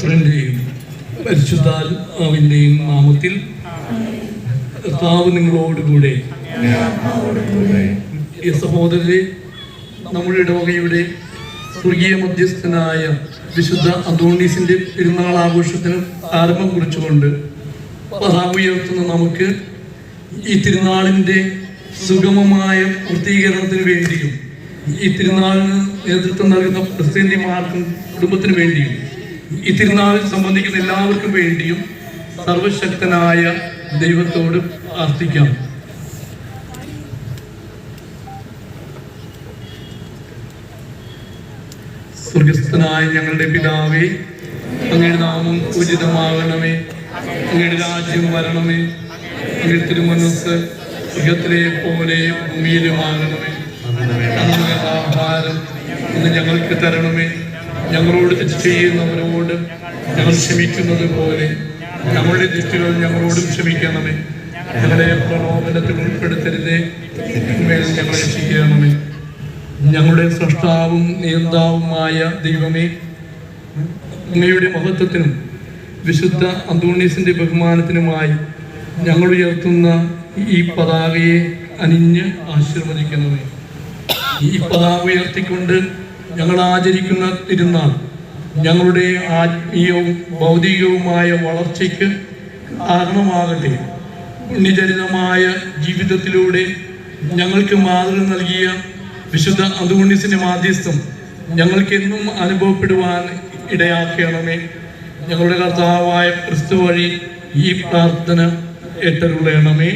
പുത്രൻ്റെയും പരിശുദ്ധാത്മാവിൻ്റെയും നാമത്തിൽ. കർത്താവ് നിങ്ങളോടുകൂടെ. സഹോദരരെ, നമ്മുടെ ഇടവകയുടെ സ്വർഗീയ മധ്യസ്ഥനായ വിശുദ്ധ അന്തോണീസിൻ്റെ പെരുന്നാൾ ആഘോഷത്തിന് ആരംഭം കുറിച്ചുകൊണ്ട് പതാക ഉയർത്തുന്ന നമുക്ക് ഈ തിരുനാളിൻ്റെ സുഗമമായ പൂർത്തീകരണത്തിന് വേണ്ടിയും ഈ തിരുനാളിന് നേതൃത്വം നൽകുന്ന പ്രസിഡന്റുമാർക്കും കുടുംബത്തിനു വേണ്ടിയും ഈ തിരുനാളിൽ സംബന്ധിക്കുന്ന എല്ലാവർക്കും വേണ്ടിയും സർവശക്തനായ ദൈവത്തോട് പ്രാർത്ഥിക്കാം. സ്വർഗസ്ഥനായ ഞങ്ങളുടെ പിതാവേ, അങ്ങയുടെ നാമം ഉചിതമാകണമേ, അങ്ങയുടെ രാജ്യം വരണമേ, അങ്ങയുടെ തിരുമനസ്സ് സ്വർഗത്തിലെ പോലെ ഭൂമിയിലുമാകണമേ. ആഹാരം ഇന്ന് ഞങ്ങൾക്ക് തരണമേ, ഞങ്ങളോട് തെറ്റ് ചെയ്യുന്നവരോട് ഞങ്ങൾ ക്ഷമിക്കുന്നത് പോലെ ഞങ്ങളുടെ തെറ്റുകൾ ഞങ്ങളോടും ക്ഷമിക്കണമേ. ഞങ്ങളെ പ്രലോഭനത്തിൽ ഉൾപ്പെടുത്തരുതേ, മേൽ ഞങ്ങളെ രക്ഷിക്കണമേ. ഞങ്ങളുടെ സ്രഷ്ടാവും നിയന്താവുമായ ദൈവമേ, അങ്ങയുടെ മഹത്വത്തിനും വിശുദ്ധ അന്തോണീസിന്റെ ബഹുമാനത്തിനുമായി ഞങ്ങൾ ഉയർത്തുന്ന ഈ പതാകയെ അണിഞ്ഞ് ആശീർവദിക്കണമേ. ഈ പതാക ഉയർത്തിക്കൊണ്ട് ഞങ്ങൾ ആചരിക്കുന്ന തിരുനാൾ ഞങ്ങളുടെ ആത്മീയവും ഭൗതികവുമായ വളർച്ചയ്ക്ക് കാരണമാകട്ടെ. പുണ്യചരിതമായ ജീവിതത്തിലൂടെ ഞങ്ങൾക്ക് മാതൃക നൽകിയ വിശുദ്ധ അന്തോണീസിന്റെ മാധ്യസ്ഥം ഞങ്ങൾക്കെന്നും അനുഭവപ്പെടുവാൻ ഇടയാക്കണമേ. ഞങ്ങളുടെ കർത്താവായ ക്രിസ്തു വഴി ഈ പ്രാർത്ഥന ഏറ്റരുളയണമേ.